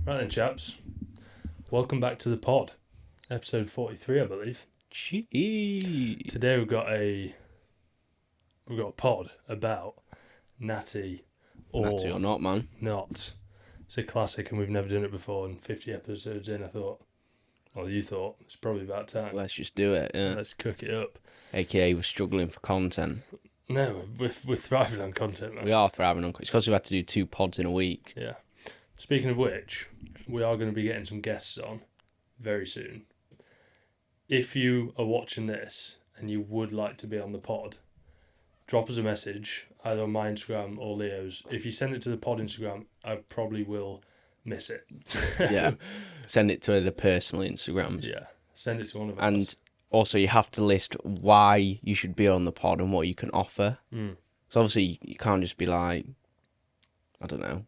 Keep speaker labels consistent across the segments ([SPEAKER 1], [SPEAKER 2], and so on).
[SPEAKER 1] Right then, chaps. Welcome back to the pod. Episode 43, I believe.
[SPEAKER 2] Jeez.
[SPEAKER 1] Today we've got a pod about Natty
[SPEAKER 2] Natty or not, man.
[SPEAKER 1] Not. It's a classic and we've never done it before, and 50 episodes in I thought, well, you thought, it's probably about time.
[SPEAKER 2] Let's just do it, yeah.
[SPEAKER 1] Let's cook it up.
[SPEAKER 2] AKA we're struggling for content.
[SPEAKER 1] No, we're thriving on content, man.
[SPEAKER 2] We are thriving on It's because we've had to do 2 pods in a week.
[SPEAKER 1] Yeah. Speaking of which, we are going to be getting some guests on very soon. If you are watching this and you would like to be on the pod, drop us a message either on my Instagram or Leo's. If you send it to the pod Instagram, I probably will miss it.
[SPEAKER 2] Yeah. Send it to the personal Instagrams.
[SPEAKER 1] Yeah. Send it to one of us.
[SPEAKER 2] And also you have to list why you should be on the pod and what you can offer. So obviously you can't just be like, I don't know.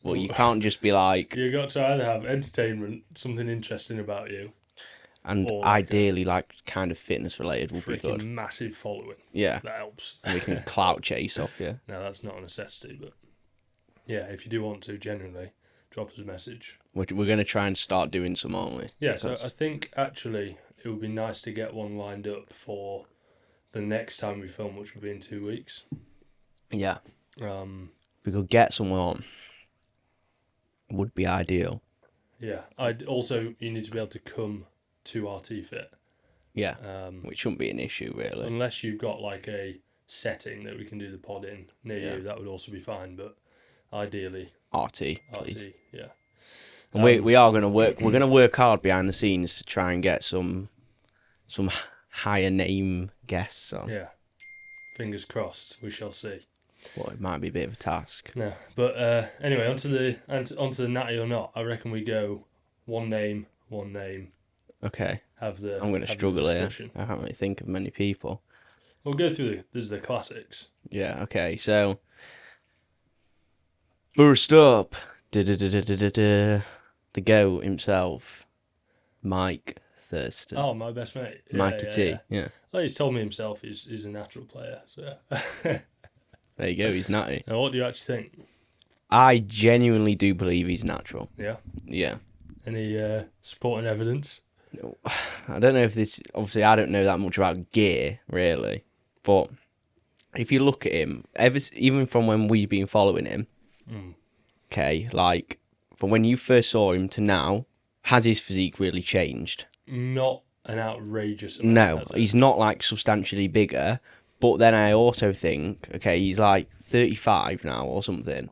[SPEAKER 2] Well, you can't just be like...
[SPEAKER 1] You've got to either have entertainment, something interesting about you.
[SPEAKER 2] And ideally, like, kind of fitness related would be good.
[SPEAKER 1] Massive following.
[SPEAKER 2] Yeah.
[SPEAKER 1] That helps.
[SPEAKER 2] And we can clout chase off you.
[SPEAKER 1] No, that's not a necessity, but yeah, if you do want to, genuinely, drop us a message.
[SPEAKER 2] We're going to try and start doing some, aren't we?
[SPEAKER 1] Yeah, so I think actually it would be nice to get one lined up for the next time we film, which will be in 2 weeks.
[SPEAKER 2] Yeah. We could get someone on. Would be ideal.
[SPEAKER 1] Yeah. You need to be able to come to RT Fit.
[SPEAKER 2] Yeah. Which shouldn't be an issue, really.
[SPEAKER 1] Unless you've got like a setting that we can do the pod in near you, that would also be fine. But ideally,
[SPEAKER 2] RT, please.
[SPEAKER 1] RT, yeah.
[SPEAKER 2] And we are going to work. We're going to work hard behind the scenes to try and get some higher name guests on.
[SPEAKER 1] Yeah. Fingers crossed. We shall see.
[SPEAKER 2] Well, it might be a bit of a task.
[SPEAKER 1] No, but anyway, onto the Natty or not. I reckon we go one name.
[SPEAKER 2] Okay.
[SPEAKER 1] I'm
[SPEAKER 2] going to struggle here. I can't really think of many people.
[SPEAKER 1] We'll go through the classics.
[SPEAKER 2] Yeah. Okay. So first up, the GOAT himself, Mike Thurston.
[SPEAKER 1] Oh, my best mate,
[SPEAKER 2] Mikey T. Yeah.
[SPEAKER 1] Well, he's told me himself he's a natural player. So.
[SPEAKER 2] There you go, he's natty.
[SPEAKER 1] Now, what do you actually think?
[SPEAKER 2] I genuinely do believe he's natural.
[SPEAKER 1] Yeah?
[SPEAKER 2] Yeah.
[SPEAKER 1] Any supporting evidence?
[SPEAKER 2] I don't know if this... Obviously, I don't know that much about gear, really. But if you look at him, even from when we've been following him, okay, like, from when you first saw him to now, has his physique really changed?
[SPEAKER 1] Not an outrageous amount.
[SPEAKER 2] No, he's not, like, substantially bigger. But then I also think, okay, he's like 35 now or something,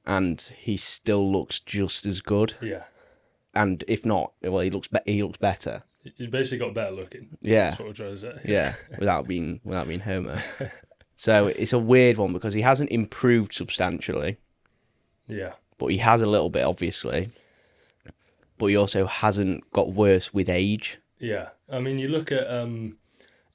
[SPEAKER 2] and he still looks just as good.
[SPEAKER 1] Yeah.
[SPEAKER 2] And if not, well, he looks better.
[SPEAKER 1] He's basically got better looking.
[SPEAKER 2] Yeah.
[SPEAKER 1] That's what we're trying to say.
[SPEAKER 2] Yeah, without being homo. So it's a weird one because he hasn't improved substantially.
[SPEAKER 1] Yeah.
[SPEAKER 2] But he has a little bit, obviously. But he also hasn't got worse with age.
[SPEAKER 1] Yeah. I mean, you look at...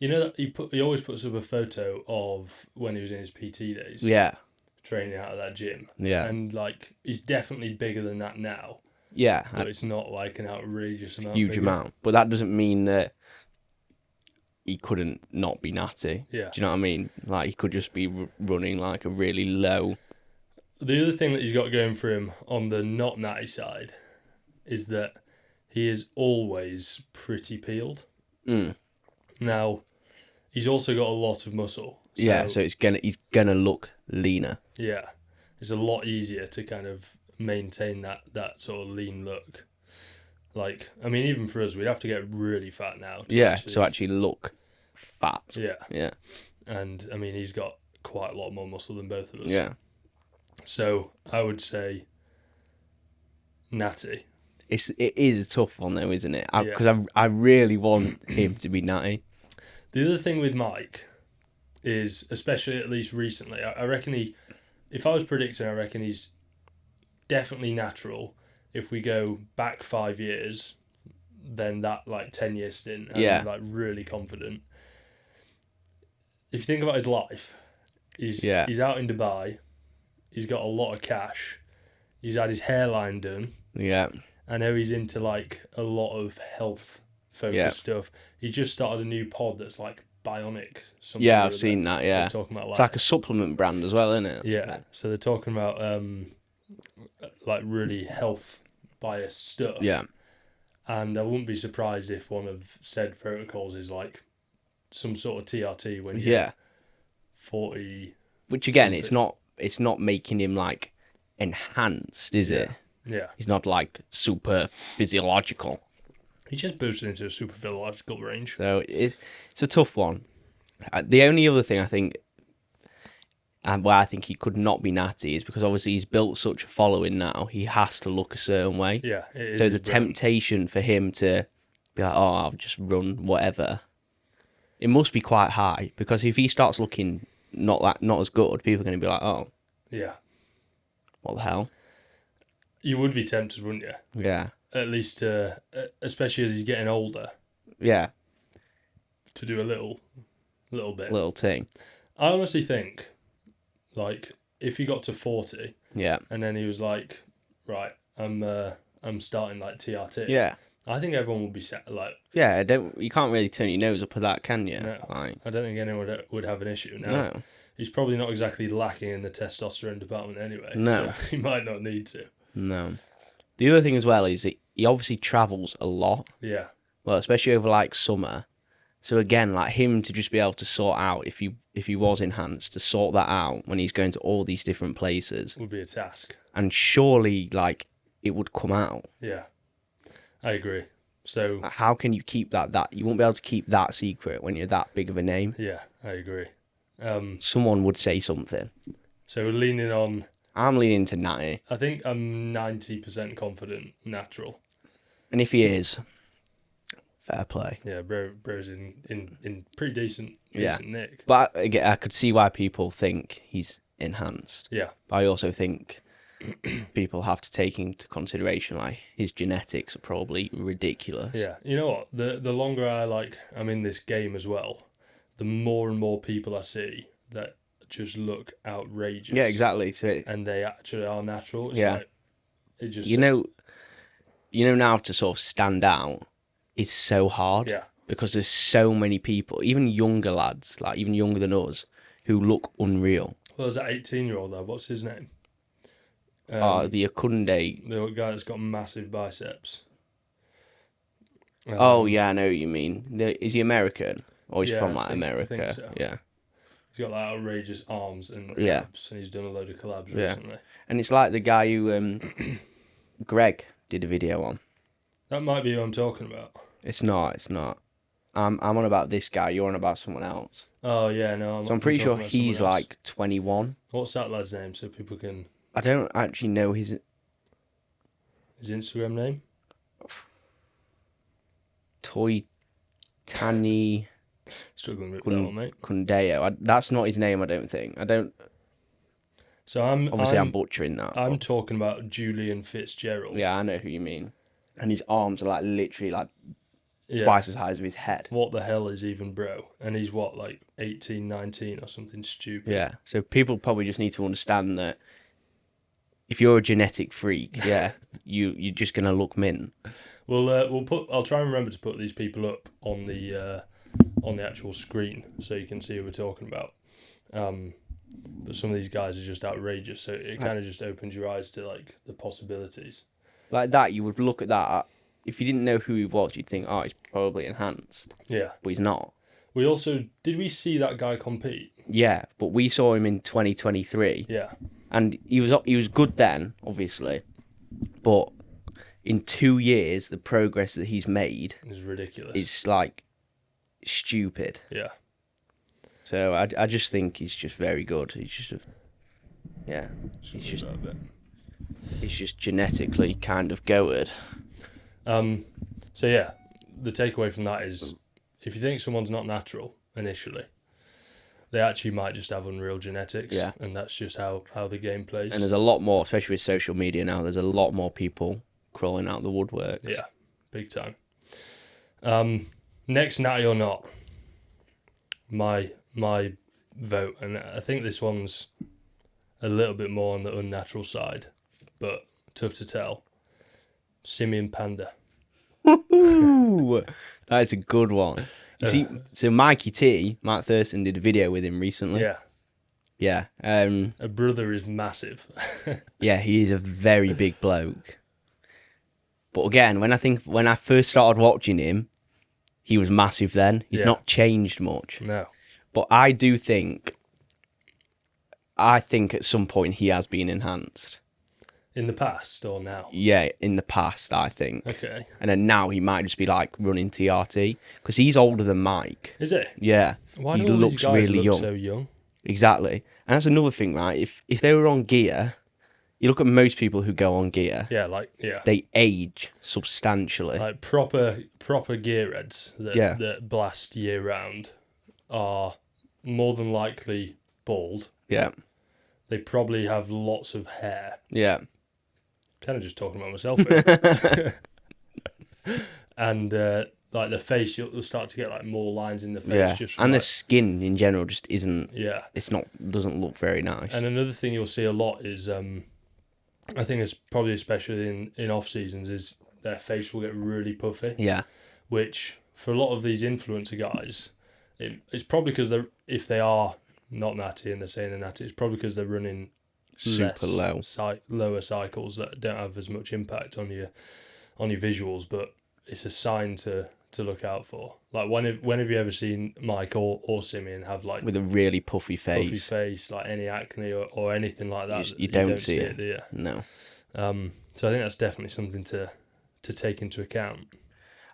[SPEAKER 1] You know that he always puts up a photo of when he was in his PT days.
[SPEAKER 2] Yeah.
[SPEAKER 1] Training out of that gym.
[SPEAKER 2] Yeah.
[SPEAKER 1] And like he's definitely bigger than that now.
[SPEAKER 2] Yeah.
[SPEAKER 1] But it's not like an outrageous amount.
[SPEAKER 2] Huge
[SPEAKER 1] bigger.
[SPEAKER 2] amount. But that doesn't mean that he couldn't not be natty.
[SPEAKER 1] Yeah.
[SPEAKER 2] Do you know what I mean? Like he could just be running like a really low.
[SPEAKER 1] The other thing that he's got going for him on the not natty side is that he is always pretty peeled. Now, he's also got a lot of muscle.
[SPEAKER 2] So he's gonna look leaner.
[SPEAKER 1] Yeah, it's a lot easier to kind of maintain that sort of lean look. Like, I mean, even for us, we'd have to get really fat now.
[SPEAKER 2] To actually look fat.
[SPEAKER 1] Yeah.
[SPEAKER 2] Yeah.
[SPEAKER 1] And I mean, he's got quite a lot more muscle than both of us.
[SPEAKER 2] Yeah.
[SPEAKER 1] So I would say natty.
[SPEAKER 2] It is a tough one though, isn't it? Because I really want him to be natty.
[SPEAKER 1] The other thing with Mike is, especially at least recently, I reckon if I was predicting, I reckon he's definitely natural. If we go back 5 years, then that like 10-year stint, and I'm like really confident. If you think about his life, he's out in Dubai, he's got a lot of cash, he's had his hairline done.
[SPEAKER 2] Yeah.
[SPEAKER 1] I know he's into like a lot of health focused stuff. He just started a new pod that's like bionic.
[SPEAKER 2] Yeah, I've seen that. Yeah,
[SPEAKER 1] talking about
[SPEAKER 2] it's like a supplement brand as well, isn't it?
[SPEAKER 1] Yeah. So they're talking about like really health biased stuff.
[SPEAKER 2] Yeah.
[SPEAKER 1] And I wouldn't be surprised if one of said protocols is like some sort of TRT when you're 40.
[SPEAKER 2] Which again,
[SPEAKER 1] something.
[SPEAKER 2] it's not making him like enhanced, is it?
[SPEAKER 1] Yeah.
[SPEAKER 2] He's not like super physiological.
[SPEAKER 1] He just boosted into a super physiological range.
[SPEAKER 2] So it's a tough one. The only other thing I think, and where I think he could not be Natty, is because obviously he's built such a following now. He has to look a certain way.
[SPEAKER 1] Yeah.
[SPEAKER 2] So the temptation for him to be like, oh, I'll just run whatever, it must be quite high, because if he starts looking not as good, people are going to be like, oh,
[SPEAKER 1] yeah,
[SPEAKER 2] what the hell?
[SPEAKER 1] You would be tempted, wouldn't you?
[SPEAKER 2] Yeah.
[SPEAKER 1] At least, especially as he's getting older.
[SPEAKER 2] Yeah.
[SPEAKER 1] To do a little bit.
[SPEAKER 2] Little thing.
[SPEAKER 1] I honestly think, like, if he got to 40,
[SPEAKER 2] yeah,
[SPEAKER 1] and then he was like, right, I'm starting like TRT.
[SPEAKER 2] Yeah.
[SPEAKER 1] I think everyone would be set like.
[SPEAKER 2] Yeah, you can't really turn your nose up at that, can you?
[SPEAKER 1] No,
[SPEAKER 2] like,
[SPEAKER 1] I don't think anyone would have an issue.
[SPEAKER 2] No.
[SPEAKER 1] He's probably not exactly lacking in the testosterone department anyway.
[SPEAKER 2] No.
[SPEAKER 1] So he might not need to.
[SPEAKER 2] No. The other thing as well is that he obviously travels a lot.
[SPEAKER 1] Yeah.
[SPEAKER 2] Well, especially over like summer. So again, like him to just be able to sort out if he was enhanced, to sort that out when he's going to all these different places
[SPEAKER 1] would be a task.
[SPEAKER 2] And surely like it would come out.
[SPEAKER 1] Yeah. I agree. So
[SPEAKER 2] how can you keep that you won't be able to keep that secret when you're that big of a name?
[SPEAKER 1] Yeah, I agree.
[SPEAKER 2] Someone would say something.
[SPEAKER 1] So we're leaning on.
[SPEAKER 2] I'm leaning to Natty.
[SPEAKER 1] I think I'm 90% confident natural.
[SPEAKER 2] And if he is, fair play.
[SPEAKER 1] Yeah, bro's in pretty decent nick.
[SPEAKER 2] But again, I could see why people think he's enhanced.
[SPEAKER 1] Yeah.
[SPEAKER 2] But I also think people have to take into consideration like his genetics are probably ridiculous.
[SPEAKER 1] Yeah. You know what? The longer I'm in this game as well, the more and more people I see that just look outrageous.
[SPEAKER 2] Yeah, exactly. So
[SPEAKER 1] and they actually are natural. It's
[SPEAKER 2] yeah.
[SPEAKER 1] Like, it just
[SPEAKER 2] you know now to sort of stand out is so hard.
[SPEAKER 1] Yeah.
[SPEAKER 2] Because there's so many people, even younger lads, like even younger than us, who look unreal.
[SPEAKER 1] Well, there's that 18-year-old there. What's his name?
[SPEAKER 2] The Akunde.
[SPEAKER 1] The guy that's got massive biceps.
[SPEAKER 2] Oh, yeah, I know what you mean. Is he American? Or he's from like America?
[SPEAKER 1] I think so.
[SPEAKER 2] Yeah.
[SPEAKER 1] He's got like outrageous arms and abs, and he's done a load of collabs recently.
[SPEAKER 2] And it's like the guy who Greg did a video on.
[SPEAKER 1] That might be who I'm talking about.
[SPEAKER 2] It's not. I'm on about this guy. You're on about someone else.
[SPEAKER 1] Oh yeah, no.
[SPEAKER 2] I'm pretty sure he's like 21.
[SPEAKER 1] What's that lad's name so people can?
[SPEAKER 2] I don't actually know his
[SPEAKER 1] Instagram name.
[SPEAKER 2] Toy Tani.
[SPEAKER 1] Struggling with that one, mate.
[SPEAKER 2] Kundeo. That's not his name. I don't think. I don't.
[SPEAKER 1] So I'm
[SPEAKER 2] butchering that.
[SPEAKER 1] I'm talking about Julian Fitzgerald.
[SPEAKER 2] Yeah, I know who you mean. And his arms are like literally like twice as high as his head.
[SPEAKER 1] What the hell is even bro? And he's what, like 18, 19 or something stupid.
[SPEAKER 2] Yeah. So people probably just need to understand that if you're a genetic freak, you're just gonna look mint.
[SPEAKER 1] I'll try and remember to put these people up on the actual screen so you can see who we're talking about. But some of these guys are just outrageous, so it kind of just opens your eyes to like the possibilities.
[SPEAKER 2] Like that, you would look at that. If you didn't know who he was, you'd think, oh, he's probably enhanced.
[SPEAKER 1] Yeah.
[SPEAKER 2] But he's not.
[SPEAKER 1] Did we see that guy compete?
[SPEAKER 2] Yeah, but we saw him in 2023.
[SPEAKER 1] Yeah.
[SPEAKER 2] And he was good then, obviously. But in 2 years, the progress that he's made
[SPEAKER 1] is ridiculous.
[SPEAKER 2] It's like stupid.
[SPEAKER 1] Yeah.
[SPEAKER 2] So I just think he's just very good. He's just he's just genetically kind of goated.
[SPEAKER 1] So yeah, the takeaway from that is if you think someone's not natural initially, they actually might just have unreal genetics.
[SPEAKER 2] Yeah.
[SPEAKER 1] And that's just how the game plays.
[SPEAKER 2] And there's a lot more, especially with social media now, there's a lot more people crawling out the woodworks.
[SPEAKER 1] Yeah, big time. Next, Natty or not, my vote, and I think this one's a little bit more on the unnatural side, but tough to tell. Simian Panda.
[SPEAKER 2] That is a good one. You see, so Mike Thurston did a video with him recently.
[SPEAKER 1] Yeah.
[SPEAKER 2] Yeah.
[SPEAKER 1] A brother is massive.
[SPEAKER 2] Yeah, he is a very big bloke. But again, when I first started watching him, he was massive then. He's
[SPEAKER 1] Yeah.
[SPEAKER 2] not changed much.
[SPEAKER 1] No.
[SPEAKER 2] But I think at some point he has been enhanced.
[SPEAKER 1] In the past or now?
[SPEAKER 2] Yeah, in the past, I think.
[SPEAKER 1] Okay.
[SPEAKER 2] And then now he might just be like running TRT because he's older than Mike.
[SPEAKER 1] Is it?
[SPEAKER 2] Yeah.
[SPEAKER 1] Why
[SPEAKER 2] He
[SPEAKER 1] do all these
[SPEAKER 2] looks
[SPEAKER 1] guys
[SPEAKER 2] really
[SPEAKER 1] look
[SPEAKER 2] young.
[SPEAKER 1] so young?
[SPEAKER 2] Exactly. And that's another thing, right? If they were on gear, you look at most people who go on gear,
[SPEAKER 1] Yeah.
[SPEAKER 2] they age substantially.
[SPEAKER 1] Like proper gearheads
[SPEAKER 2] Yeah.
[SPEAKER 1] that blast year round are more than likely bald.
[SPEAKER 2] Yeah.
[SPEAKER 1] They probably have lots of hair.
[SPEAKER 2] Yeah.
[SPEAKER 1] Kind of just talking about myself here. And like the face, you'll start to get like more lines in the face.
[SPEAKER 2] Yeah.
[SPEAKER 1] Just
[SPEAKER 2] And the skin in general just isn't.
[SPEAKER 1] Yeah.
[SPEAKER 2] Doesn't look very nice.
[SPEAKER 1] And another thing you'll see a lot is, I think it's probably especially in off seasons, is their face will get really puffy.
[SPEAKER 2] Yeah.
[SPEAKER 1] Which for a lot of these influencer guys, it's probably because if they are not natty and they're saying they're natty, it's probably because they're running
[SPEAKER 2] Super low.
[SPEAKER 1] lower cycles that don't have as much impact on your visuals, but it's a sign to look out for. Like when have you ever seen Mike or Simeon have like
[SPEAKER 2] With a really puffy face.
[SPEAKER 1] like any acne or anything like that?
[SPEAKER 2] You don't see it.
[SPEAKER 1] do you?
[SPEAKER 2] No.
[SPEAKER 1] So I think that's definitely something to take into account.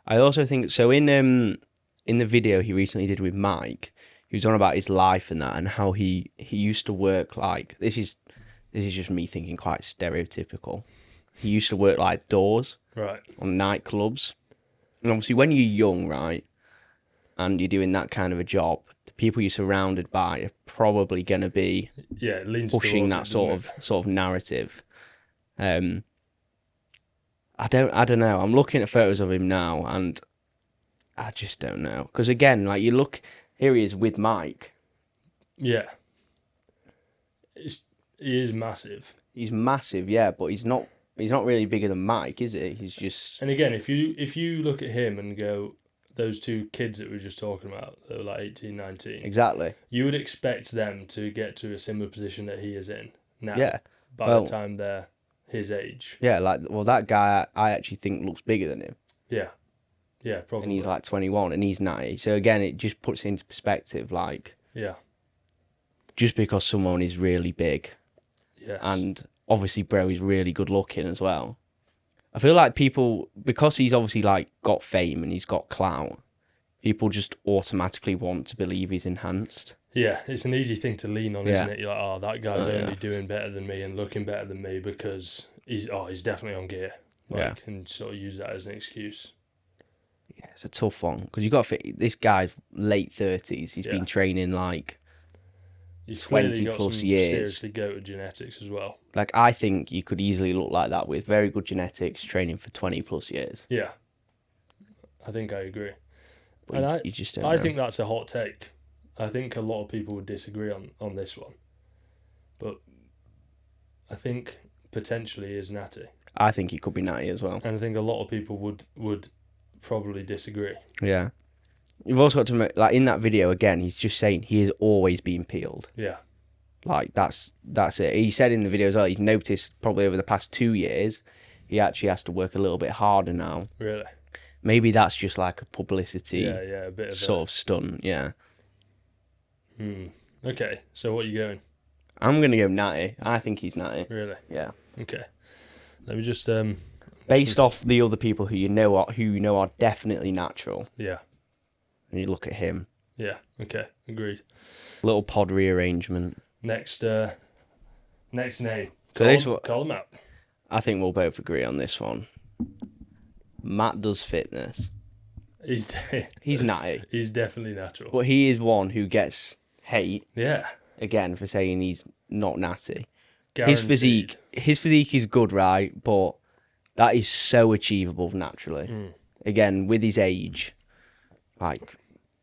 [SPEAKER 2] I also think so. In the video he recently did with Mike, he was on about his life and that, and how he used to work like this is just me thinking quite stereotypical. He used to work like doors,
[SPEAKER 1] right,
[SPEAKER 2] on nightclubs, and obviously when you're young, right, and you're doing that kind of a job, the people you're surrounded by are probably going to be
[SPEAKER 1] it leans
[SPEAKER 2] pushing
[SPEAKER 1] towards
[SPEAKER 2] that sort of narrative. I don't know. I'm looking at photos of him now, and I just don't know. Because again, like you look, here he is with Mike.
[SPEAKER 1] Yeah, he is massive.
[SPEAKER 2] He's massive, yeah, but he's not really bigger than Mike, is he? He's just.
[SPEAKER 1] And again, if you look at him and go, those two kids that we were just talking about, they were like 18, 19.
[SPEAKER 2] Exactly.
[SPEAKER 1] You would expect them to get to a similar position that he is in now.
[SPEAKER 2] Yeah.
[SPEAKER 1] By the time they're his age.
[SPEAKER 2] Yeah, that guy I actually think looks bigger than him.
[SPEAKER 1] Yeah. Yeah, probably.
[SPEAKER 2] And he's like 21 and he's 90. So again, it just puts it into perspective, like.
[SPEAKER 1] Yeah.
[SPEAKER 2] Just because someone is really big.
[SPEAKER 1] Yes.
[SPEAKER 2] And obviously, bro, he's really good looking as well. I feel like people, because he's obviously like got fame and he's got clout, people just automatically want to believe he's enhanced.
[SPEAKER 1] Yeah, it's an easy thing to lean on, isn't it? You're like, oh, that guy's only doing better than me and looking better than me because he's definitely on gear. And sort of use that as an excuse.
[SPEAKER 2] Yeah, it's a tough one because you got this guy's late 30s. He's been training like
[SPEAKER 1] He's
[SPEAKER 2] 20
[SPEAKER 1] got
[SPEAKER 2] plus
[SPEAKER 1] some
[SPEAKER 2] years.
[SPEAKER 1] Seriously goated genetics as well.
[SPEAKER 2] Like I think you could easily look like that with very good genetics, training for 20 plus years.
[SPEAKER 1] Yeah, I think I agree.
[SPEAKER 2] But
[SPEAKER 1] and
[SPEAKER 2] you just don't
[SPEAKER 1] I
[SPEAKER 2] know.
[SPEAKER 1] think that's a hot take. I think a lot of people would disagree on this one, but I think potentially is Natty.
[SPEAKER 2] I think he could be Natty as well.
[SPEAKER 1] And I think a lot of people would probably disagree.
[SPEAKER 2] Yeah. You've also got to like in that video again. He's just saying he has always been peeled.
[SPEAKER 1] Yeah.
[SPEAKER 2] Like that's it. He said in the video as well. He's noticed probably over the past 2 years, he actually has to work a little bit harder now.
[SPEAKER 1] Really.
[SPEAKER 2] Maybe that's just like a publicity.
[SPEAKER 1] A bit of
[SPEAKER 2] sort of stunt. Yeah.
[SPEAKER 1] Okay. So what are you going?
[SPEAKER 2] I'm gonna go Natty. I think he's Natty.
[SPEAKER 1] Really.
[SPEAKER 2] Yeah.
[SPEAKER 1] Okay. Let me just
[SPEAKER 2] based off the other people who you know are definitely natural.
[SPEAKER 1] Yeah.
[SPEAKER 2] And you look at him.
[SPEAKER 1] Yeah. Okay. Agreed.
[SPEAKER 2] Little pod rearrangement.
[SPEAKER 1] Next name. Call him out.
[SPEAKER 2] I think we'll both agree on this one. Matt does fitness. He's Natty.
[SPEAKER 1] He's definitely natural.
[SPEAKER 2] But he is one who gets hate.
[SPEAKER 1] Yeah.
[SPEAKER 2] Again, for saying he's not natty.
[SPEAKER 1] Guaranteed.
[SPEAKER 2] His physique is good, right? But that is so achievable naturally. Again, with his age, like,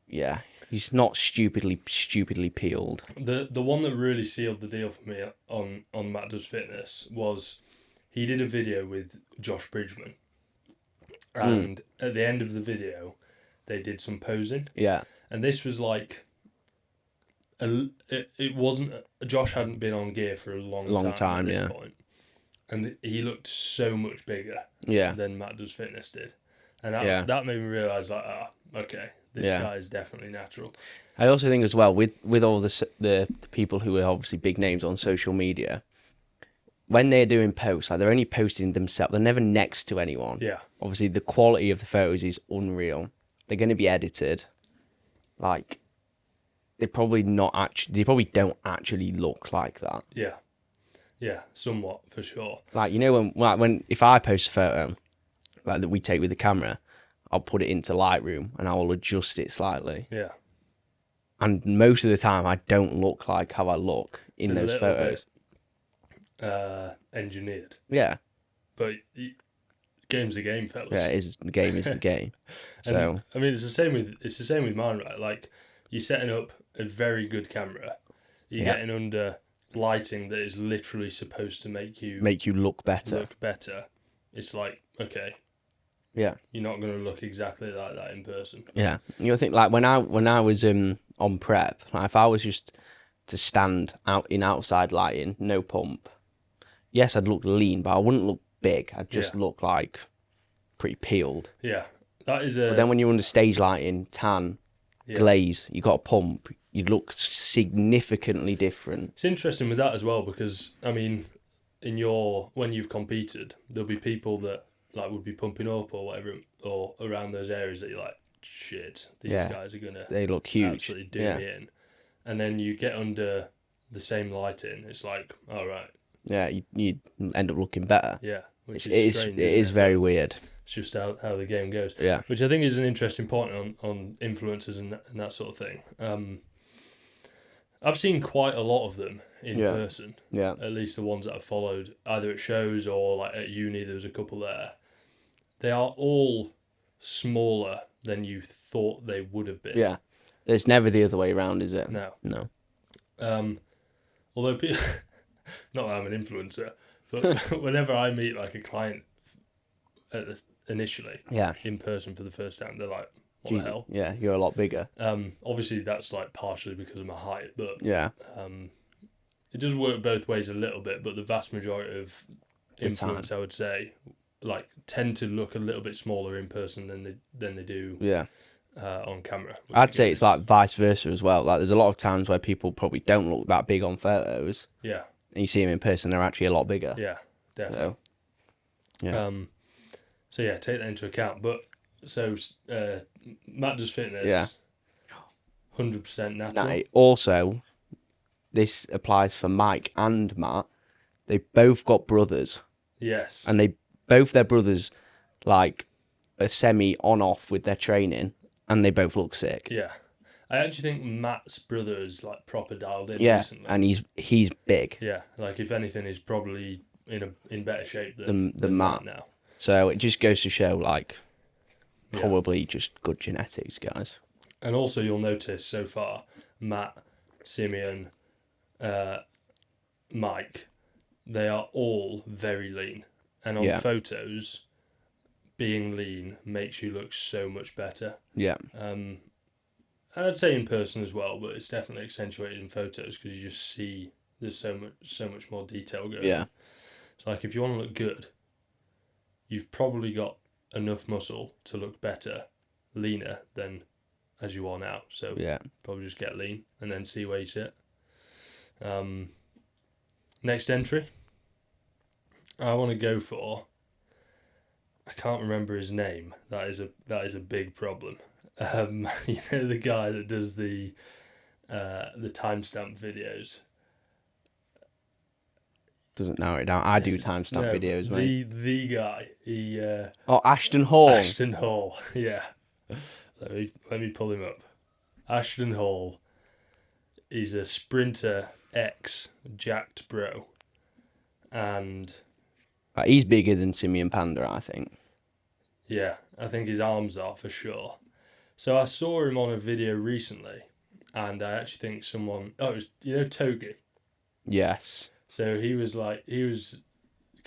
[SPEAKER 2] yeah, he's not stupidly peeled.
[SPEAKER 1] The one that really sealed the deal for me on Matt Does Fitness was he did a video with Josh Bridgman, and at the end of the video, they did some posing.
[SPEAKER 2] Yeah,
[SPEAKER 1] and this was like it wasn't. Josh hadn't been on gear for a long time at this point, and he looked so much bigger than Matt Does Fitness did, and that made me realise like, okay, this guy is definitely natural.
[SPEAKER 2] I also think as well with all the people who are obviously big names on social media, when they're doing posts, like they're only posting themselves, they're never next to anyone.
[SPEAKER 1] Yeah.
[SPEAKER 2] Obviously, the quality of the photos is unreal. They're going to be edited, like. They probably don't actually look like that.
[SPEAKER 1] Yeah, somewhat for sure.
[SPEAKER 2] Like, you know, when if I post a photo like that we take with the camera, I'll put it into Lightroom and I will adjust it slightly.
[SPEAKER 1] Yeah.
[SPEAKER 2] And most of the time, I don't look like how I look in those photos.
[SPEAKER 1] Engineered.
[SPEAKER 2] Yeah.
[SPEAKER 1] But game's the game, fellas.
[SPEAKER 2] Yeah, the game is the game. So
[SPEAKER 1] and, I mean, it's the same with mine, right? Like, you're setting up a very good camera. You're getting under lighting that is literally supposed to make you
[SPEAKER 2] look better.
[SPEAKER 1] It's like, okay,
[SPEAKER 2] yeah,
[SPEAKER 1] you're not going to look exactly like that in person.
[SPEAKER 2] Yeah, you know, think like when I was on prep, like if I was just to stand out in outside lighting, no pump, yes, I'd look lean, but I wouldn't look big. I'd just look like pretty peeled.
[SPEAKER 1] Yeah, that is
[SPEAKER 2] But then when you're under stage lighting, tan, glaze, you got a pump, you look significantly different.
[SPEAKER 1] It's interesting with that as well because I mean, when you've competed, there'll be people that like would be pumping up or whatever, or around those areas that you're like, shit, these guys are
[SPEAKER 2] they look huge,
[SPEAKER 1] absolutely do me in, and then you get under the same lighting, it's like, all right,
[SPEAKER 2] you end up looking better.
[SPEAKER 1] Yeah, which is strange.
[SPEAKER 2] It is very weird.
[SPEAKER 1] It's just how the game goes.
[SPEAKER 2] Yeah.
[SPEAKER 1] Which I think is an interesting point on influencers and that sort of thing. I've seen quite a lot of them in person.
[SPEAKER 2] Yeah.
[SPEAKER 1] At least the ones that I've followed, either at shows or like at uni, there was a couple there. They are all smaller than you thought they would have been.
[SPEAKER 2] Yeah. There's never the other way around, is it?
[SPEAKER 1] No.
[SPEAKER 2] No.
[SPEAKER 1] Although, not that I'm an influencer, but whenever I meet like a client initially in person for the first time, they're like, what the hell?
[SPEAKER 2] Yeah, you're a lot bigger.
[SPEAKER 1] Obviously that's like partially because of my height, but it does work both ways a little bit, but the vast majority of influence, I would say, like tend to look a little bit smaller in person than they do on camera.
[SPEAKER 2] I'd say it's like vice versa as well. Like there's a lot of times where people probably don't look that big on photos.
[SPEAKER 1] Yeah.
[SPEAKER 2] And you see them in person, they're actually a lot bigger.
[SPEAKER 1] Yeah, definitely. So take that into account. But Matt Does Fitness, 100% natural.
[SPEAKER 2] Natty. Also, this applies for Mike and Matt. They both got brothers.
[SPEAKER 1] Yes.
[SPEAKER 2] And their brothers, like, are semi on-off with their training, and they both look sick.
[SPEAKER 1] Yeah. I actually think Matt's brother is like proper dialed in recently.
[SPEAKER 2] And he's big.
[SPEAKER 1] Yeah, like if anything, he's probably in better shape than
[SPEAKER 2] Matt
[SPEAKER 1] now.
[SPEAKER 2] So it just goes to show, like, probably just good genetics, guys.
[SPEAKER 1] And also, you'll notice so far, Matt, Simeon, Mike, they are all very lean. And on photos, being lean makes you look so much better. Yeah. And I'd say in person as well, but it's definitely accentuated in photos because you just see there's so much more detail going on. So like if you want to look good, you've probably got enough muscle to look better, leaner than as you are now. So probably just get lean and then see where you sit. Next entry, I want to go for. I can't remember his name. That is a big problem. You know the guy that does the timestamp videos.
[SPEAKER 2] Doesn't narrow it down. I do timestamp videos, mate.
[SPEAKER 1] The guy. He.
[SPEAKER 2] Ashton Hall.
[SPEAKER 1] Ashton Hall. Yeah. Let me pull him up. Ashton Hall. He's a sprinter jacked bro, and
[SPEAKER 2] he's bigger than Simeon Panda, I think.
[SPEAKER 1] Yeah, I think his arms are for sure. So I saw him on a video recently, and I actually think someone... Oh, it was, Togi?
[SPEAKER 2] Yes.
[SPEAKER 1] So he was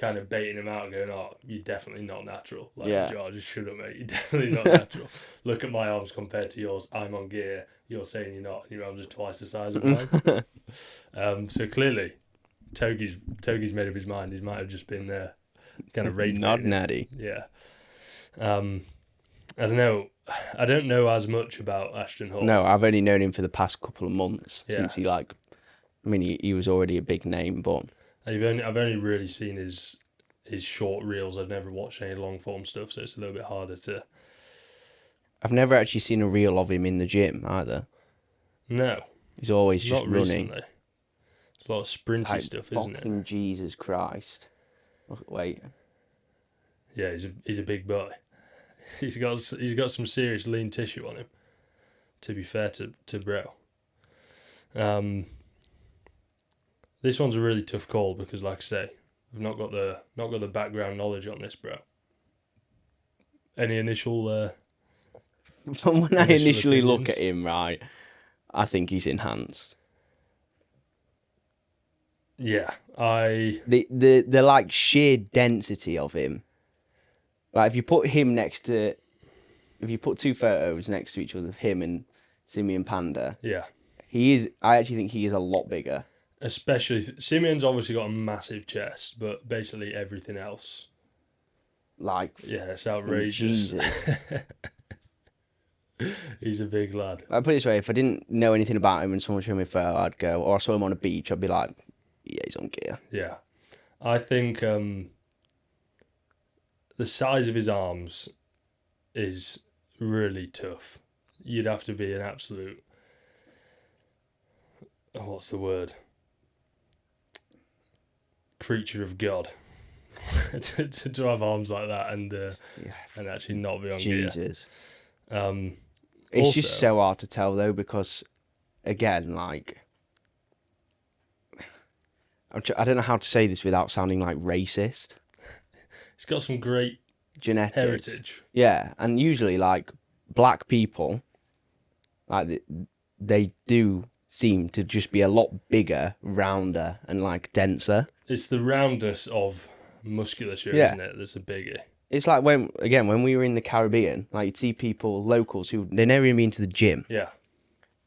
[SPEAKER 1] kind of baiting him out, going, "Oh, you're definitely not natural." Like,
[SPEAKER 2] Yeah.
[SPEAKER 1] "Oh, just shut up, mate. You're definitely not natural. Look at my arms compared to yours. I'm on gear. You're saying you're not. Your arms are twice the size of mine." So clearly, Togi's made up his mind. He might have just been kind of rage
[SPEAKER 2] Not
[SPEAKER 1] baiting him.
[SPEAKER 2] Natty.
[SPEAKER 1] Yeah. I don't know. I don't know as much about Ashton Hall.
[SPEAKER 2] No, I've only known him for the past couple of months
[SPEAKER 1] Yeah.
[SPEAKER 2] since he was already a big name, but
[SPEAKER 1] I've only really seen his short reels. I've never watched any long form stuff, so it's a little bit harder to.
[SPEAKER 2] I've never actually seen a reel of him in the gym either.
[SPEAKER 1] No,
[SPEAKER 2] He's always just
[SPEAKER 1] not
[SPEAKER 2] running.
[SPEAKER 1] recently. It's a lot of sprinty
[SPEAKER 2] Like,
[SPEAKER 1] stuff, isn't it?
[SPEAKER 2] fucking Jesus Christ! Wait,
[SPEAKER 1] Yeah, he's a big boy. He's got some serious lean tissue on him. To be fair to bro. This one's a really tough call because, like I say, I've not got the background knowledge on this, bro. Any initial?
[SPEAKER 2] from when I initially look
[SPEAKER 1] opinions?
[SPEAKER 2] at him, right, I think he's enhanced.
[SPEAKER 1] Yeah,
[SPEAKER 2] The like sheer density of him. Like if you put two photos next to each other of him and Simeon Panda,
[SPEAKER 1] yeah.
[SPEAKER 2] I actually think he is a lot bigger.
[SPEAKER 1] Especially Simeon's obviously got a massive chest, but basically everything else,
[SPEAKER 2] Like,
[SPEAKER 1] yeah, it's outrageous.
[SPEAKER 2] Jesus.
[SPEAKER 1] He's a big lad.
[SPEAKER 2] I put it this way: if I didn't know anything about him and someone showed me a photo, I'd go, or I saw him on a beach, I'd be like, yeah, he's on gear.
[SPEAKER 1] Yeah, I think the size of his arms is really tough. You'd have to be an absolute. What's the word? Creature of God to have arms like that and actually not be on
[SPEAKER 2] Jesus.
[SPEAKER 1] gear.
[SPEAKER 2] It's just so hard to tell though, because again, like, I don't know how to say this without sounding like racist.
[SPEAKER 1] He's got some great
[SPEAKER 2] Genetics.
[SPEAKER 1] heritage.
[SPEAKER 2] Yeah, and usually like black people, like they do seem to just be a lot bigger, rounder, and like denser.
[SPEAKER 1] It's the roundness of musculature,
[SPEAKER 2] Yeah.
[SPEAKER 1] isn't it? That's a biggie.
[SPEAKER 2] It's like when we were in the Caribbean, like you'd see people, locals, who they never even been to the gym,
[SPEAKER 1] Yeah.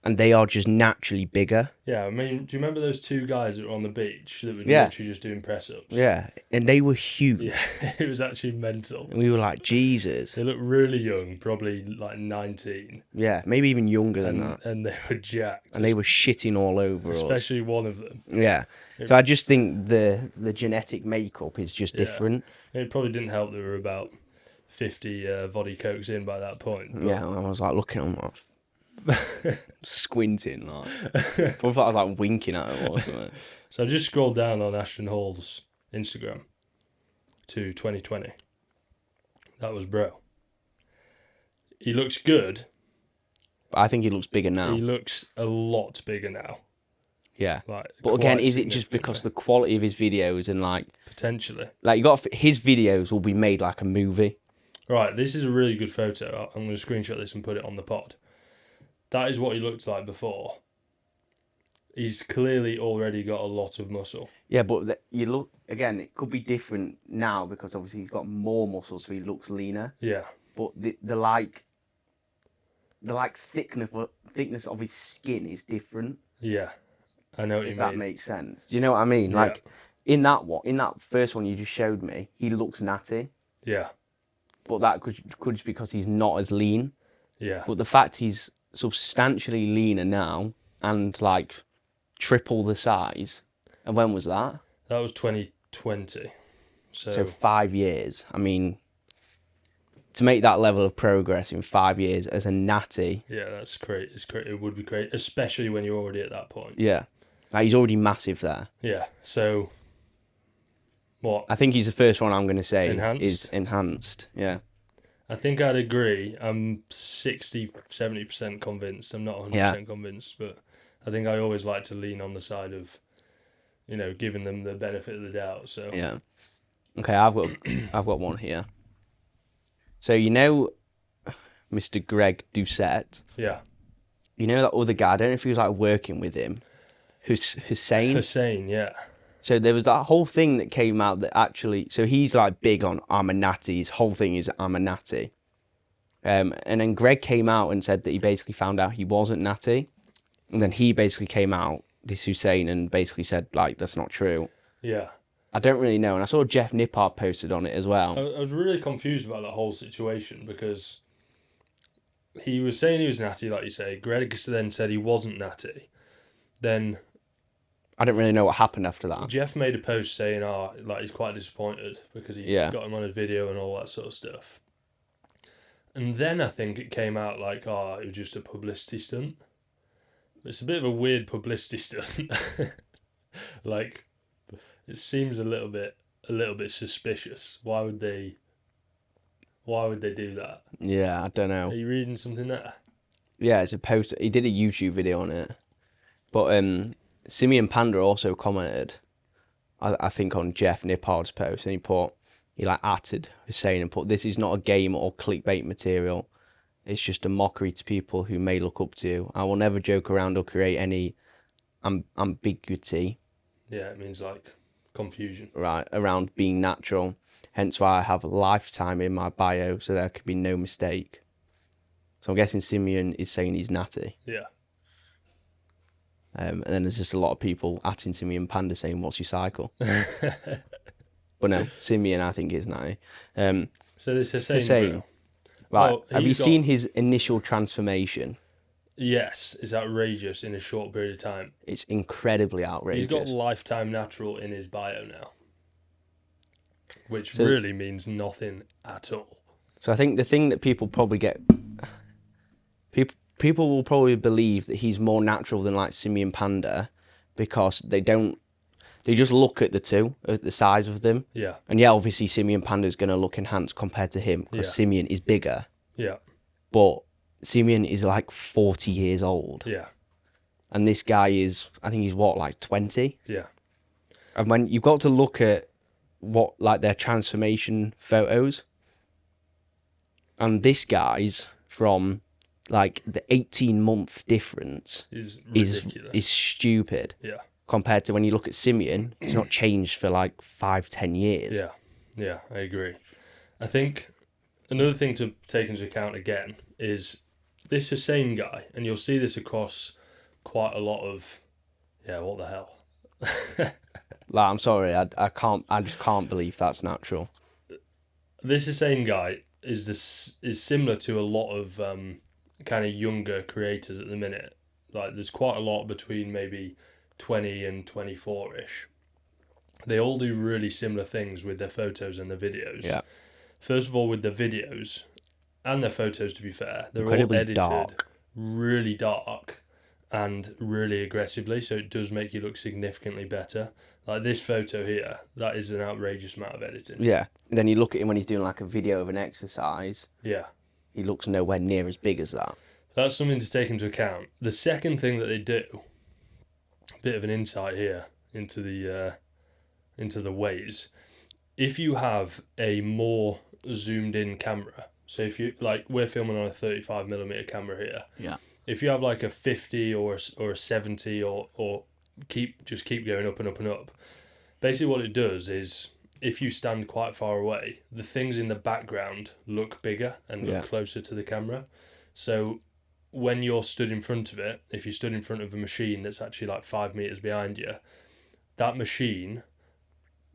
[SPEAKER 2] and they are just naturally bigger.
[SPEAKER 1] Yeah, I mean, do you remember those two guys that were on the beach that were
[SPEAKER 2] Yeah.
[SPEAKER 1] literally just doing press-ups?
[SPEAKER 2] Yeah, and they were huge.
[SPEAKER 1] Yeah, it was actually mental.
[SPEAKER 2] And we were like, Jesus.
[SPEAKER 1] They looked really young, probably like 19.
[SPEAKER 2] Yeah, maybe even younger than that.
[SPEAKER 1] And they were jacked.
[SPEAKER 2] And they were shitting all over us.
[SPEAKER 1] Especially one of them.
[SPEAKER 2] Yeah. So I just think the genetic makeup is just different.
[SPEAKER 1] It probably didn't help that we were about 50 Voddy Cokes in by that point. But...
[SPEAKER 2] Yeah, I was like looking at them, like, squinting, like. Probably thought I was like winking at him or something.
[SPEAKER 1] So I just scrolled down on Ashton Hall's Instagram to 2020. That was bro. He looks good.
[SPEAKER 2] But I think he looks bigger now.
[SPEAKER 1] He looks a lot bigger now.
[SPEAKER 2] Yeah.
[SPEAKER 1] Like,
[SPEAKER 2] But again,
[SPEAKER 1] quite
[SPEAKER 2] is it just because the quality of his videos and like
[SPEAKER 1] potentially?
[SPEAKER 2] Like his videos will be made like a movie.
[SPEAKER 1] Right, this is a really good photo. I'm going to screenshot this and put it on the pod. That is what he looked like before. He's clearly already got a lot of muscle.
[SPEAKER 2] Yeah, but you look again. It could be different now because obviously he's got more muscle, so he looks leaner.
[SPEAKER 1] Yeah.
[SPEAKER 2] But the thickness of his skin is different.
[SPEAKER 1] Yeah, I know what you mean.
[SPEAKER 2] If that makes sense. Do you know what I mean?
[SPEAKER 1] Yeah.
[SPEAKER 2] Like in that first one you just showed me, he looks natty.
[SPEAKER 1] Yeah.
[SPEAKER 2] But that could just because he's not as lean.
[SPEAKER 1] Yeah.
[SPEAKER 2] But the fact he's substantially leaner now and like triple the size. And when was that?
[SPEAKER 1] That was 2020.
[SPEAKER 2] So 5 years. I mean, to make that level of progress in 5 years as a natty.
[SPEAKER 1] Yeah, that's great. It's great. It would be great, especially when you're already at that point.
[SPEAKER 2] Yeah. Like, he's already massive there.
[SPEAKER 1] Yeah. So, what?
[SPEAKER 2] I think he's the first one I'm going to say
[SPEAKER 1] Enhanced?
[SPEAKER 2] is enhanced. Yeah.
[SPEAKER 1] I think I'd agree. I'm 60, 70% convinced. I'm not 100% convinced, but I think I always like to lean on the side of, giving them the benefit of the doubt. So
[SPEAKER 2] Yeah. Okay, I've got one here. So Mr. Greg Doucette.
[SPEAKER 1] Yeah.
[SPEAKER 2] You know that other guy? I don't know if he was like working with him. Hussein.
[SPEAKER 1] Hussein, yeah.
[SPEAKER 2] So there was that whole thing that came out that actually, so he's like big on I'm a natty. His whole thing is I'm a natty. And then Greg came out and said that he basically found out he wasn't natty. And then he basically came out, this Hussein, and basically said, like, that's not true.
[SPEAKER 1] Yeah.
[SPEAKER 2] I don't really know. And I saw Jeff Nippard posted on it as well.
[SPEAKER 1] I was really confused about that whole situation because he was saying he was natty, like you say. Greg then said he wasn't natty. Then
[SPEAKER 2] I don't really know what happened after that.
[SPEAKER 1] Jeff made a post saying, like he's quite disappointed because he got him on his video and all that sort of stuff. And then I think it came out like, it was just a publicity stunt. It's a bit of a weird publicity stunt. Like, it seems a little bit suspicious. Why would they do that?
[SPEAKER 2] Yeah, I don't know.
[SPEAKER 1] Are you reading something there?
[SPEAKER 2] Yeah, it's a post. He did a YouTube video on it. But Simeon Panda also commented, I think, on Jeff Nippard's post, and he atted Hussein and put, this is not a game or clickbait material. It's just a mockery to people who may look up to you. I will never joke around or create any ambiguity.
[SPEAKER 1] Yeah, it means like confusion.
[SPEAKER 2] Right, around being natural. Hence why I have lifetime in my bio, so there could be no mistake. So I'm guessing Simeon is saying he's natty.
[SPEAKER 1] Yeah.
[SPEAKER 2] And then there's just a lot of people atting Simeon Panda saying, what's your cycle? But no, Simeon, I think, is natty.
[SPEAKER 1] So this Hussein.
[SPEAKER 2] Right, have you seen his initial transformation?
[SPEAKER 1] Yes, it's outrageous in a short period of time.
[SPEAKER 2] It's incredibly outrageous.
[SPEAKER 1] He's got lifetime natural in his bio now, which really means nothing at all.
[SPEAKER 2] So I think the thing that people probably get... People will probably believe that he's more natural than like Simeon Panda because they just look at the two, at the size of them.
[SPEAKER 1] Yeah.
[SPEAKER 2] And yeah, obviously Simeon Panda is going to look enhanced compared to him because Simeon is bigger.
[SPEAKER 1] Yeah.
[SPEAKER 2] But Simeon is like 40 years old.
[SPEAKER 1] Yeah.
[SPEAKER 2] And this guy is, I think he's what, like 20?
[SPEAKER 1] Yeah.
[SPEAKER 2] And when you've got to look at what, like their transformation photos, and this guy's from like the 18-month difference
[SPEAKER 1] is ridiculous.
[SPEAKER 2] Is stupid.
[SPEAKER 1] Yeah.
[SPEAKER 2] Compared to when you look at Simeon, it's not changed for like 5-10 years.
[SPEAKER 1] Yeah. Yeah, I agree. I think another thing to take into account again is this Hussein guy, and you'll see this across quite a lot of, what the hell?
[SPEAKER 2] Like, I'm sorry, I just can't believe that's natural.
[SPEAKER 1] This Hussein guy is similar to a lot of kind of younger creators at the minute. Like, there's quite a lot between maybe 20 and 24-ish. They all do really similar things with their photos and their videos.
[SPEAKER 2] Yeah.
[SPEAKER 1] First of all, with their videos and their photos, to be fair, they're
[SPEAKER 2] incredibly
[SPEAKER 1] all edited
[SPEAKER 2] dark.
[SPEAKER 1] really dark and really aggressively, so it does make you look significantly better. Like this photo here, that is an outrageous amount of editing.
[SPEAKER 2] Yeah. And then you look at him when he's doing like a video of an exercise.
[SPEAKER 1] Yeah.
[SPEAKER 2] He looks nowhere near as big as that.
[SPEAKER 1] That's something to take into account. The second thing that they do, a bit of an insight here into the ways, if you have a more zoomed in camera, so if you, like, we're filming on a 35mm camera here.
[SPEAKER 2] Yeah.
[SPEAKER 1] If you have like a 50 or a 70 or keep going up and up and up, basically what it does is if you stand quite far away, the things in the background look bigger and look closer to the camera. So when you're stood in front of it, if you're stood in front of a machine that's actually like 5 meters behind you, that machine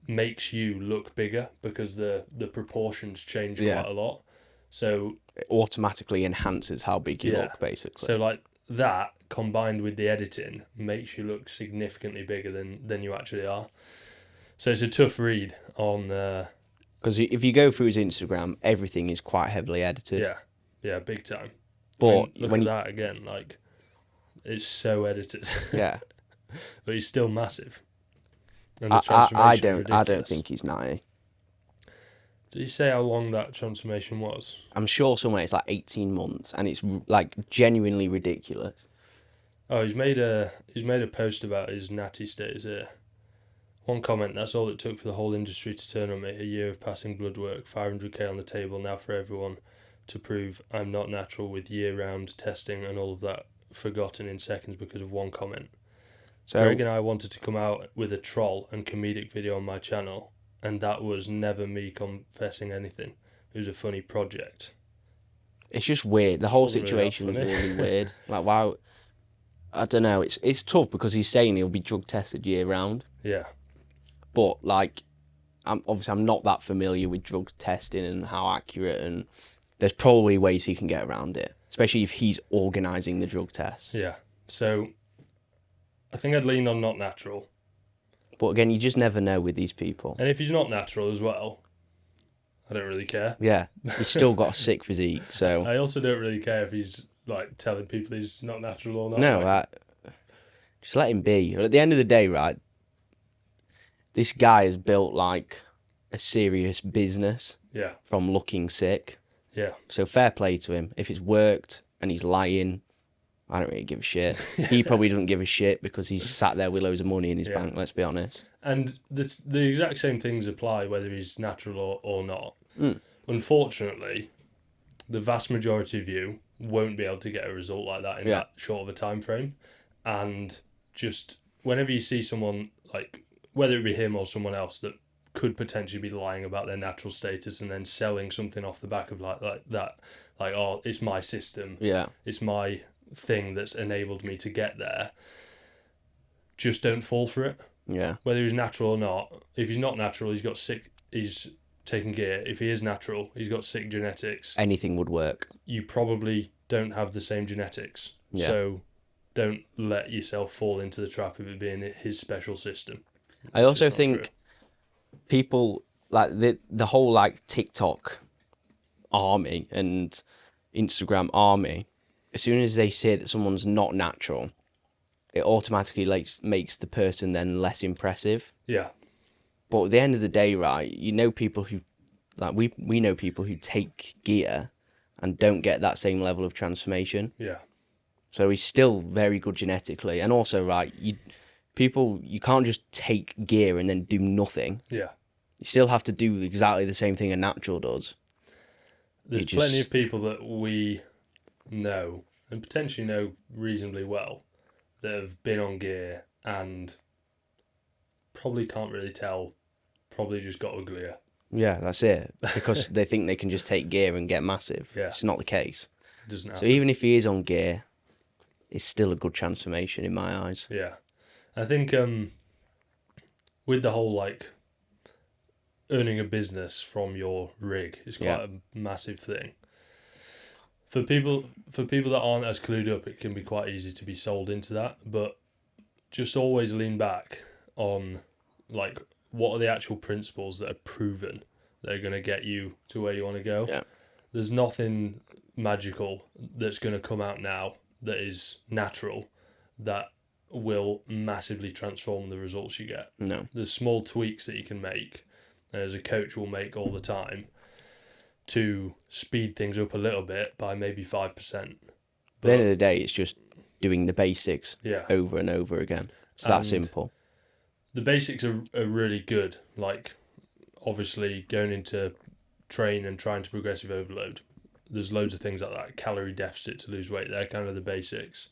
[SPEAKER 1] makes you look bigger because the proportions change quite a lot. So
[SPEAKER 2] it automatically enhances how big you look, basically.
[SPEAKER 1] So like that combined with the editing makes you look significantly bigger than you actually are. So it's a tough read on...
[SPEAKER 2] Because if you go through his Instagram, everything is quite heavily edited.
[SPEAKER 1] Yeah, big time.
[SPEAKER 2] But
[SPEAKER 1] look at that again, like, it's so edited.
[SPEAKER 2] Yeah.
[SPEAKER 1] But he's still massive. And
[SPEAKER 2] I don't think he's 90.
[SPEAKER 1] Did you say how long that transformation was?
[SPEAKER 2] I'm sure somewhere it's like 18 months, and it's like genuinely ridiculous.
[SPEAKER 1] Oh, he's made a post about his natty status here. One comment, that's all it took for the whole industry to turn on me. A year of passing blood work, 500k on the table now for everyone to prove I'm not natural with year-round testing and all of that forgotten in seconds because of one comment.
[SPEAKER 2] So
[SPEAKER 1] Greg and I wanted to come out with a troll and comedic video on my channel, and that was never me confessing anything. It was a funny project.
[SPEAKER 2] it's just weird. The whole
[SPEAKER 1] Wasn't really that
[SPEAKER 2] situation is
[SPEAKER 1] funny.
[SPEAKER 2] really weird. Like, why? I don't know. It's tough because he's saying he'll be drug tested year round.
[SPEAKER 1] Yeah.
[SPEAKER 2] But like, I'm not that familiar with drug testing and how accurate, and there's probably ways he can get around it, especially if he's organising the drug tests.
[SPEAKER 1] Yeah. So I think I'd lean on not natural.
[SPEAKER 2] But again, you just never know with these people.
[SPEAKER 1] And if he's not natural as well, I don't really care.
[SPEAKER 2] Yeah, he's still got a sick physique, so...
[SPEAKER 1] I also don't really care if he's like telling people he's not natural or not.
[SPEAKER 2] No, just let him be. At the end of the day, right, this guy has built like a serious business
[SPEAKER 1] Yeah.
[SPEAKER 2] from looking sick.
[SPEAKER 1] Yeah.
[SPEAKER 2] So fair play to him. If it's worked and he's lying, I don't really give a shit. He probably doesn't give a shit because he's sat there with loads of money in his bank, let's be honest.
[SPEAKER 1] And the exact same things apply whether he's natural or not.
[SPEAKER 2] Mm.
[SPEAKER 1] Unfortunately, the vast majority of you won't be able to get a result like that in that short of a time frame. And just whenever you see someone, like whether it be him or someone else that could potentially be lying about their natural status and then selling something off the back of like that, like, oh, it's my system, it's my thing that's enabled me to get there, just don't fall for it. Whether he's natural or not. If he's not natural, he's taking gear. If he is natural, he's got sick genetics.
[SPEAKER 2] Anything would work.
[SPEAKER 1] You probably don't have the same genetics, so don't let yourself fall into the trap of it being his special system.
[SPEAKER 2] I also think people like the whole like TikTok army and Instagram army, as soon as they say that someone's not natural, it automatically makes the person then less impressive.
[SPEAKER 1] Yeah.
[SPEAKER 2] But at the end of the day, right, you know people who, like we know people who take gear and don't get that same level of transformation.
[SPEAKER 1] Yeah.
[SPEAKER 2] So he's still very good genetically. And also, right, you can't just take gear and then do nothing.
[SPEAKER 1] Yeah.
[SPEAKER 2] You still have to do exactly the same thing a natural does.
[SPEAKER 1] There's plenty of people that we know and potentially know reasonably well that have been on gear and probably can't really tell, probably just got uglier.
[SPEAKER 2] Yeah, that's it. Because they think they can just take gear and get massive.
[SPEAKER 1] Yeah.
[SPEAKER 2] It's not the case.
[SPEAKER 1] It doesn't happen.
[SPEAKER 2] So even if he is on gear, it's still a good transformation in my eyes.
[SPEAKER 1] Yeah. I think with the whole like earning a business from your rig is quite a massive thing. For people that aren't as clued up, it can be quite easy to be sold into that, but just always lean back on like what are the actual principles that are proven that are going to get you to where you want to go.
[SPEAKER 2] Yeah.
[SPEAKER 1] There's nothing magical that's going to come out now that is natural that will massively transform the results you get.
[SPEAKER 2] No.
[SPEAKER 1] There's small tweaks that you can make, and as a coach will make all the time, to speed things up a little bit by maybe 5%.
[SPEAKER 2] At the end of the day, it's just doing the basics
[SPEAKER 1] Yeah.
[SPEAKER 2] over and over again. It's that simple.
[SPEAKER 1] The basics are really good. Like, obviously, going into train and trying to progressive overload. There's loads of things like that. Calorie deficit to lose weight. They're kind of the basics.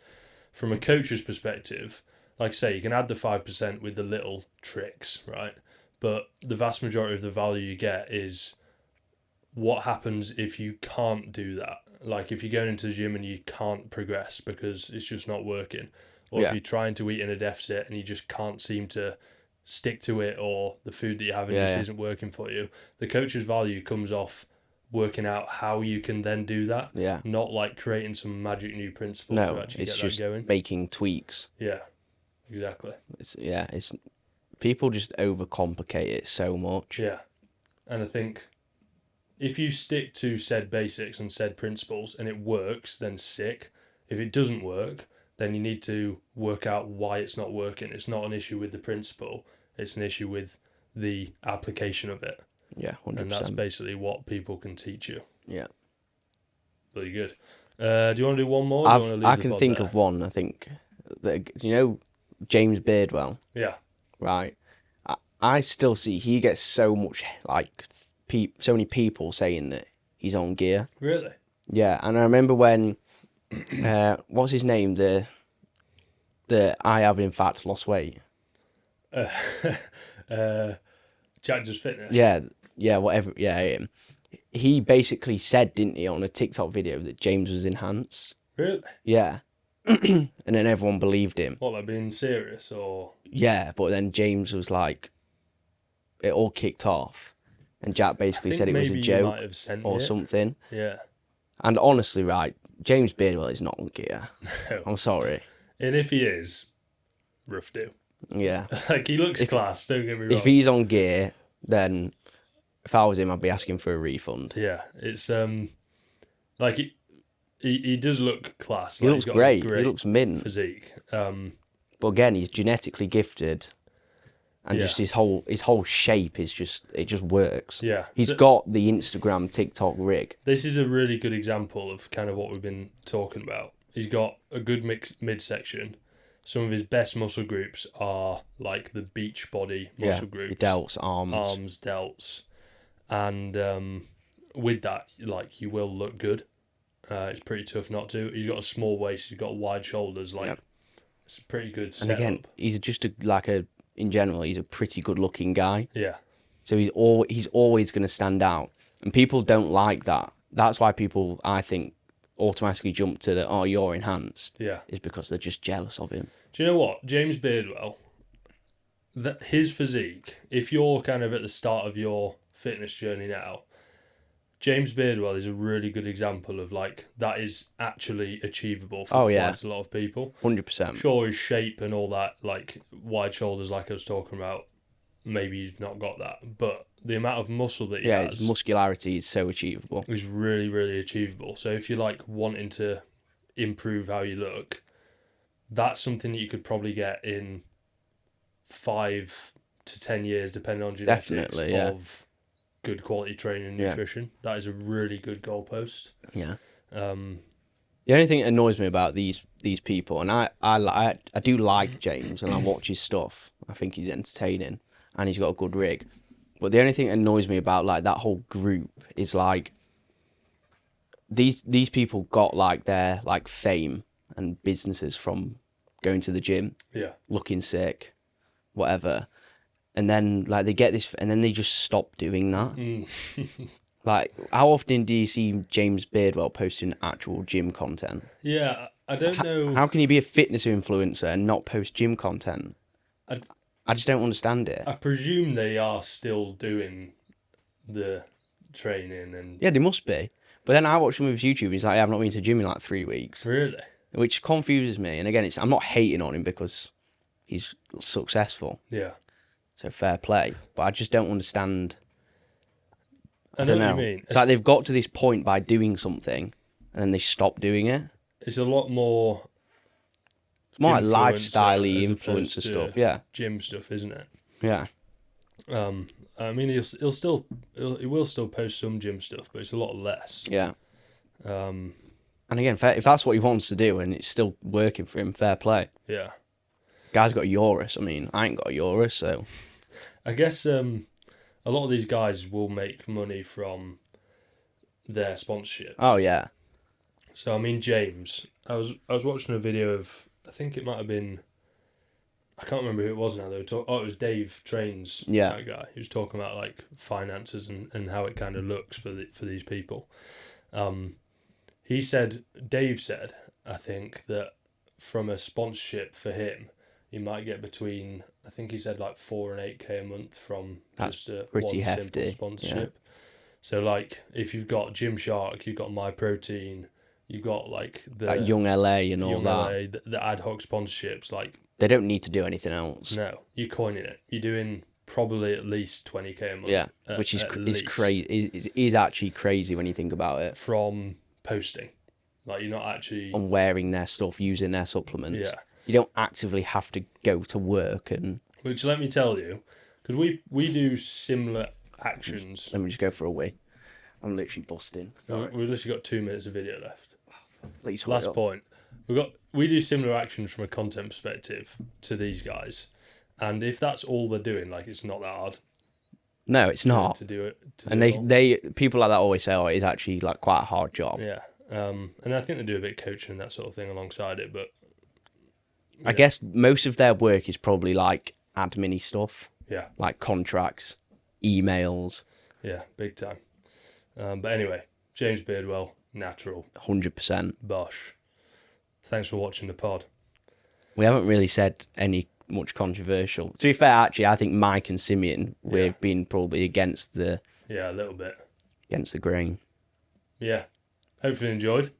[SPEAKER 1] From a coach's perspective, like I say, you can add the 5% with the little tricks, right? But the vast majority of the value you get is what happens if you can't do that. Like if you're going into the gym and you can't progress because it's just not working. Or if you're trying to eat in a deficit and you just can't seem to stick to it, or the food that you're having isn't working for you. The coach's value comes off working out how you can then do that.
[SPEAKER 2] Yeah.
[SPEAKER 1] Not like creating some magic new principle to actually
[SPEAKER 2] it's
[SPEAKER 1] get
[SPEAKER 2] just
[SPEAKER 1] that going.
[SPEAKER 2] making tweaks.
[SPEAKER 1] Yeah, exactly.
[SPEAKER 2] It's people just overcomplicate it so much.
[SPEAKER 1] Yeah. And I think if you stick to said basics and said principles and it works, then sick. If it doesn't work, then you need to work out why it's not working. It's not an issue with the principle. It's an issue with the application of it.
[SPEAKER 2] Yeah, 100%.
[SPEAKER 1] And that's basically what people can teach you.
[SPEAKER 2] Yeah.
[SPEAKER 1] Really good. Do you want to do one more?
[SPEAKER 2] I can think of one. I think that, you know, James Beardwell.
[SPEAKER 1] Yeah.
[SPEAKER 2] Right. I still see he gets so much like so many people saying that he's on gear.
[SPEAKER 1] Really?
[SPEAKER 2] Yeah, and I remember when what's his name, the that I have in fact lost weight.
[SPEAKER 1] Uh, uh, Jack Does Fitness.
[SPEAKER 2] Yeah, whatever. Yeah, him. He basically said, didn't he, on a TikTok video that James was enhanced.
[SPEAKER 1] Really?
[SPEAKER 2] Yeah. And then everyone believed him.
[SPEAKER 1] What, like being serious or?
[SPEAKER 2] Yeah, but then James was like, it all kicked off, and Jack basically said it was a joke or something.
[SPEAKER 1] Yeah.
[SPEAKER 2] And honestly, right, James Beardwell is not on gear.
[SPEAKER 1] No.
[SPEAKER 2] I'm sorry.
[SPEAKER 1] And if he is, rough do.
[SPEAKER 2] Yeah.
[SPEAKER 1] Like, he looks class, don't get me wrong.
[SPEAKER 2] If he's on gear, then if I was him, I'd be asking for a refund.
[SPEAKER 1] Yeah, it's like he does look class.
[SPEAKER 2] He looks great. He looks mint.
[SPEAKER 1] Physique.
[SPEAKER 2] But again, he's genetically gifted, and just his whole shape is it just works.
[SPEAKER 1] Yeah,
[SPEAKER 2] he's got the Instagram, TikTok rig.
[SPEAKER 1] This is a really good example of kind of what we've been talking about. He's got a good midsection. Some of his best muscle groups are like the beach body muscle groups.
[SPEAKER 2] The delts, arms,
[SPEAKER 1] delts, and with that, like, you will look good. It's pretty tough not to. He's got a small waist. He's got wide shoulders. Like, it's pretty good setup.
[SPEAKER 2] And again, he's just in general, he's a pretty good looking guy.
[SPEAKER 1] Yeah.
[SPEAKER 2] So he's always going to stand out, and people don't like that. That's why people, I think, automatically jump to the, oh, you're enhanced.
[SPEAKER 1] Yeah.
[SPEAKER 2] Is because they're just jealous of him.
[SPEAKER 1] Do you know what? James Beardwell, his physique, if you're kind of at the start of your fitness journey now, James Beardwell is a really good example of, like, that is actually achievable for quite a lot of people.
[SPEAKER 2] 100%.
[SPEAKER 1] Sure, his shape and all that, like wide shoulders, like I was talking about, maybe he's not got that, but the amount of muscle that he has,
[SPEAKER 2] his muscularity is so achievable.
[SPEAKER 1] Is really, really achievable. So if you're like wanting to improve how you look, that's something that you could probably get in 5 to 10 years, depending on genetics, of good quality training and nutrition. That is a really good goalpost.
[SPEAKER 2] Yeah. The only thing that annoys me about these people, and I do like James, and I watch his stuff. I think he's entertaining, and he's got a good rig. But the only thing that annoys me about, like, that whole group is, like, these people got, like, their, like, fame and businesses from going to the gym, looking sick, whatever. And then, like, they get this, and then they just stop doing that. Like, how often do you see James Beardwell posting actual gym content?
[SPEAKER 1] Yeah, I don't know.
[SPEAKER 2] How can you be a fitness influencer and not post gym content? I just don't understand it.
[SPEAKER 1] I presume they are still doing the training and...
[SPEAKER 2] Yeah, they must be. But then I watch him with his YouTube, and he's like, I've not been to the gym in like 3 weeks.
[SPEAKER 1] Really?
[SPEAKER 2] Which confuses me. And again, I'm not hating on him because he's successful.
[SPEAKER 1] Yeah.
[SPEAKER 2] So fair play. But I just don't understand.
[SPEAKER 1] I don't know what you mean.
[SPEAKER 2] It's like they've got to this point by doing something, and then they stop doing it.
[SPEAKER 1] It's a lot more...
[SPEAKER 2] It's more like lifestyle-y influencer stuff,
[SPEAKER 1] gym stuff, isn't it?
[SPEAKER 2] Yeah.
[SPEAKER 1] I mean, he will still post some gym stuff, but it's a lot less.
[SPEAKER 2] Yeah. And again, if that's what he wants to do and it's still working for him, fair play.
[SPEAKER 1] Yeah.
[SPEAKER 2] Guy's got a Urus. I mean, I ain't got a Urus, so...
[SPEAKER 1] I guess a lot of these guys will make money from their sponsorships.
[SPEAKER 2] Oh, yeah.
[SPEAKER 1] So, I mean, James, I was watching a video of... I think it might have been... I can't remember who it was now. It was Dave Trains, that guy. He was talking about, like, finances and how it kind of looks for these people. Dave said, I think, that from a sponsorship for him, he might get between, I think he said, like 4 and 8K a month from just a pretty hefty simple sponsorship. Yeah. So, like, if you've got Gymshark, you've got MyProtein, you've got, like,
[SPEAKER 2] like Young LA and all that.
[SPEAKER 1] The ad hoc sponsorships, like...
[SPEAKER 2] They don't need to do anything else.
[SPEAKER 1] No, you're coining it. You're doing probably at least 20K a month.
[SPEAKER 2] Yeah, which is crazy. Is actually crazy when you think about it.
[SPEAKER 1] From posting. Like, you're not actually...
[SPEAKER 2] On wearing their stuff, using their supplements.
[SPEAKER 1] Yeah.
[SPEAKER 2] You don't actively have to go to work and...
[SPEAKER 1] Which, let me tell you, because we do similar actions.
[SPEAKER 2] Let me just go for a wee. I'm literally busting.
[SPEAKER 1] We've literally got 2 minutes of video left.
[SPEAKER 2] Please
[SPEAKER 1] Last point. We do similar actions from a content perspective to these guys, and if that's all they're doing, like, it's not that hard.
[SPEAKER 2] No, it's not.
[SPEAKER 1] To do it.
[SPEAKER 2] And they people like that always say, "Oh, it's actually like quite a hard job."
[SPEAKER 1] Yeah. And I think they do a bit of coaching and that sort of thing alongside it, but
[SPEAKER 2] I guess most of their work is probably like admin-y stuff.
[SPEAKER 1] Yeah.
[SPEAKER 2] Like contracts, emails.
[SPEAKER 1] Yeah, big time. But anyway, James Beardwell, natural.
[SPEAKER 2] 100%.
[SPEAKER 1] Bosh. Thanks for watching the pod.
[SPEAKER 2] We haven't really said any much controversial. To be fair, actually, I think Mike and Simeon, we've been probably against the...
[SPEAKER 1] Yeah, a little bit.
[SPEAKER 2] Against the grain.
[SPEAKER 1] Yeah. Hopefully you enjoyed.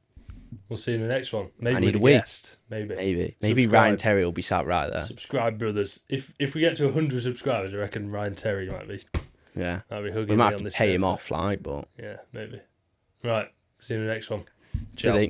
[SPEAKER 1] We'll see you in the next one. Maybe with a
[SPEAKER 2] win.
[SPEAKER 1] guest. Maybe
[SPEAKER 2] Subscribe. Ryan Terry will be sat right there.
[SPEAKER 1] Subscribe, brothers. If we get to 100 subscribers, I reckon Ryan Terry might be hugging
[SPEAKER 2] we
[SPEAKER 1] me
[SPEAKER 2] might
[SPEAKER 1] on
[SPEAKER 2] have to
[SPEAKER 1] this
[SPEAKER 2] pay him
[SPEAKER 1] sofa.
[SPEAKER 2] off, like, but...
[SPEAKER 1] Yeah, maybe. Right. See you in the next one.
[SPEAKER 2] Ciao.